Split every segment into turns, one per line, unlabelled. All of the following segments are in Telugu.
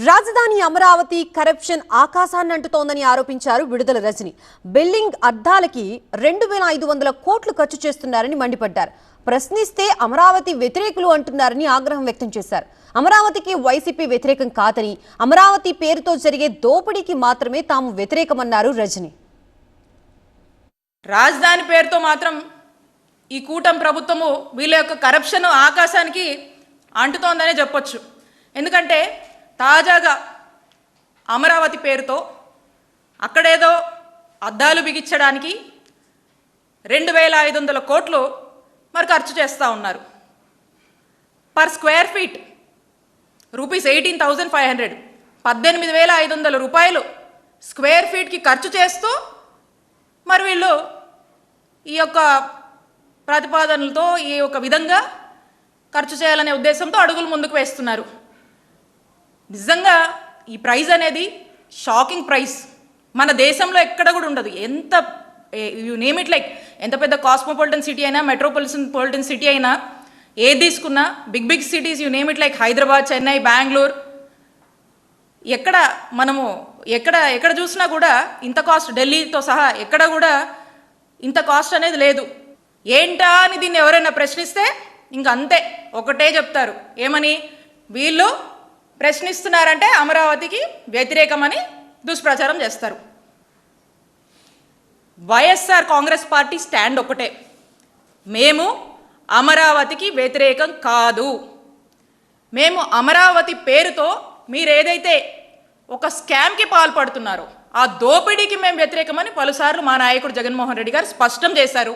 రాజధాని అమరావతి కరప్షన్ ఆకాశాన్ని అంటుతోందని ఆరోపించారు విడుదల రజని. బిల్డింగ్ అద్దాలకి 2500 కోట్లు ఖర్చు చేస్తున్నారని మండిపడ్డారు. ప్రశ్నిస్తే అమరావతి వ్యతిరేకులు అంటున్నారని ఆగ్రహం వ్యక్తం చేశారు. అమరావతికి వైసీపీ వ్యతిరేకం కాదని, అమరావతి పేరుతో జరిగే దోపిడీకి మాత్రమే తాము వ్యతిరేకమన్నారు రజని.
రాజధాని పేరుతో మాత్రం ఈ కూటమి ప్రభుత్వము వీళ్ళ యొక్క కరప్షన్ ఆకాశానికి అంటుతోందనే చెప్పొచ్చు. ఎందుకంటే తాజాగా అమరావతి పేరుతో అక్కడేదో అద్దాలు బిగించడానికి 2500 కోట్లు మరి ఖర్చు చేస్తూ ఉన్నారు. పర్ స్క్వేర్ ఫీట్ రూపీస్ 18,500, 18,500 రూపాయలు స్క్వేర్ ఫీట్కి ఖర్చు చేస్తూ మరి వీళ్ళు ఈ యొక్క ప్రతిపాదనలతో ఈ యొక్క విధంగా ఖర్చు చేయాలనే ఉద్దేశంతో అడుగులు ముందుకు వేస్తున్నారు. నిజంగా ఈ ప్రైస్ అనేది షాకింగ్ ప్రైస్. మన దేశంలో ఎక్కడ కూడా ఉండదు. ఎంత యూ నేమ్ ఇట్ లైక్ ఎంత పెద్ద కాస్మోపాలిటన్ సిటీ అయినా, మెట్రోపాలిటన్ సిటీ అయినా, ఏది తీసుకున్నా big cities you name it like Hyderabad, Chennai, Bengaluru, ఎక్కడ చూసినా కూడా ఇంత కాస్ట్, ఢిల్లీతో సహా ఎక్కడ కూడా ఇంత కాస్ట్ అనేది లేదు. ఏంటా అని దీన్ని ఎవరైనా ప్రశ్నిస్తే ఇంక అంతే, ఒకటే చెప్తారు. ఏమని? వీళ్ళు ప్రశ్నిస్తున్నారంటే అమరావతికి వ్యతిరేకమని దుష్ప్రచారం చేస్తారు. వైఎస్ఆర్ కాంగ్రెస్ పార్టీ స్టాండ్ ఒకటే, మేము అమరావతికి వ్యతిరేకం కాదు. మేము అమరావతి పేరుతో మీరు ఏదైతే ఒక స్కామ్కి పాల్పడుతున్నారో ఆ దోపిడీకి మేము వ్యతిరేకమని పలుసార్లు మా నాయకుడు జగన్మోహన్ రెడ్డి గారు స్పష్టం చేశారు.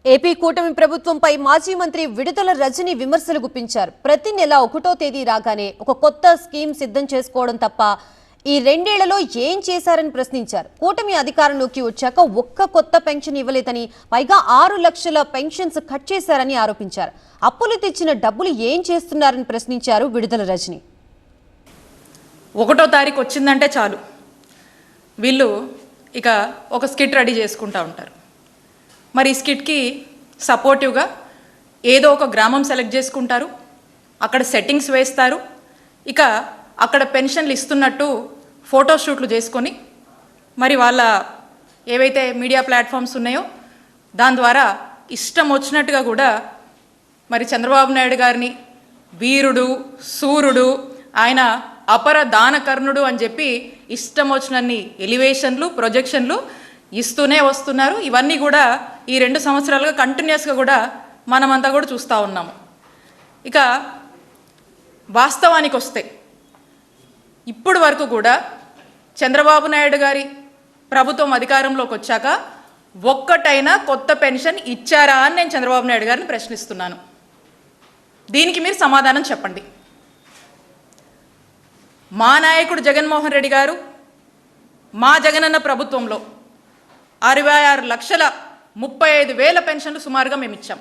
ఏపీ కూటమి ప్రభుత్వంపై మాజీ మంత్రి విడుదల రజని విమర్శలు గుప్పించారు. ప్రతి నెల 1వ తేదీ రాగానే ఒక కొత్త స్కీమ్ సిద్ధం చేసుకోవడం తప్ప ఈ 2 ఏళ్లలో ఏం చేశారని ప్రశ్నించారు. కూటమి అధికారంలోకి వచ్చాక ఒక్క కొత్త పెన్షన్ ఇవ్వలేదని, పైగా 6 లక్షల పెన్షన్స్ కట్ చేశారని ఆరోపించారు. అప్పులు తెచ్చిన డబ్బులు ఏం చేస్తున్నారని ప్రశ్నించారు విడుదల రజని.
1వ తారీఖు వచ్చిందంటే చాలు వీళ్ళు ఇక ఒక స్కిట్ రెడీ చేసుకుంటూ ఉంటారు. మరి ఈ స్కిట్కి సపోర్టివ్గా ఏదో ఒక గ్రామం సెలెక్ట్ చేసుకుంటారు, అక్కడ సెట్టింగ్స్ వేస్తారు, ఇక అక్కడ పెన్షన్లు ఇస్తున్నట్టు ఫోటోషూట్లు చేసుకొని మరి వాళ్ళ ఏవైతే మీడియా ప్లాట్ఫామ్స్ ఉన్నాయో దాని ద్వారా ఇష్టం వచ్చినట్టుగా కూడా మరి చంద్రబాబు నాయుడు గారిని వీరుడు, సూర్యుడు, ఆయన అపర దానకర్ణుడు అని చెప్పి ఇష్టం వచ్చినన్ని ఎలివేషన్లు, ప్రొజెక్షన్లు ఇస్తూనే వస్తున్నారు. ఇవన్నీ కూడా ఈ 2 సంవత్సరాలుగా కంటిన్యూస్గా కూడా మనమంతా కూడా చూస్తూ ఉన్నాము. ఇక వాస్తవానికి వస్తే ఇప్పుడు వరకు కూడా చంద్రబాబు నాయుడు గారి ప్రభుత్వం అధికారంలోకి వచ్చాక ఒక్కటైనా కొత్త పెన్షన్ ఇచ్చారా అని నేను చంద్రబాబు నాయుడు గారిని ప్రశ్నిస్తున్నాను. దీనికి మీరు సమాధానం చెప్పండి. మా నాయకుడు జగన్మోహన్ రెడ్డి గారు మా జగనన్న ప్రభుత్వంలో 66,35,000 పెన్షన్లు సుమారుగా మేము ఇచ్చాం.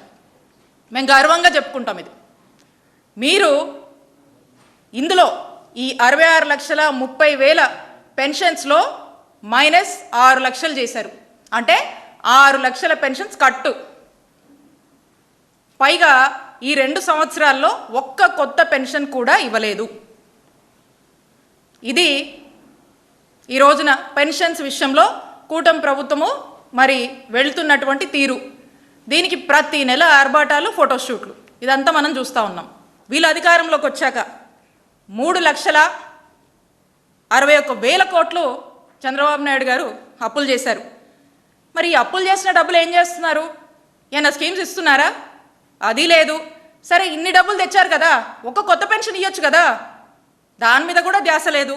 మేము గర్వంగా చెప్పుకుంటాం ఇది. మీరు ఇందులో ఈ 66,30,000 పెన్షన్స్లో మైనస్ 6 లక్షలు చేశారు. అంటే 6 లక్షల పెన్షన్స్ కట్టు. పైగా ఈ 2 సంవత్సరాల్లో ఒక్క కొత్త పెన్షన్ కూడా ఇవ్వలేదు. ఇది ఈ రోజున పెన్షన్స్ విషయంలో కూటమి ప్రభుత్వము మరి వెళ్తున్నటువంటి తీరు. దీనికి ప్రతి నెల ఆర్భాటాలు, ఫోటోషూట్లు, ఇదంతా మనం చూస్తూ ఉన్నాం. వీళ్ళు అధికారంలోకి వచ్చాక 3,61,000 కోట్లు చంద్రబాబు నాయుడు గారు అప్పులు చేశారు. మరి ఈ అప్పులు చేసిన డబ్బులు ఏం చేస్తున్నారు? ఏమైనా స్కీమ్స్ ఇస్తున్నారా? అది లేదు. సరే, ఇన్ని డబ్బులు తెచ్చారు కదా, ఒక కొత్త పెన్షన్ ఇవ్వచ్చు కదా, దాని మీద కూడా ధ్యాస లేదు.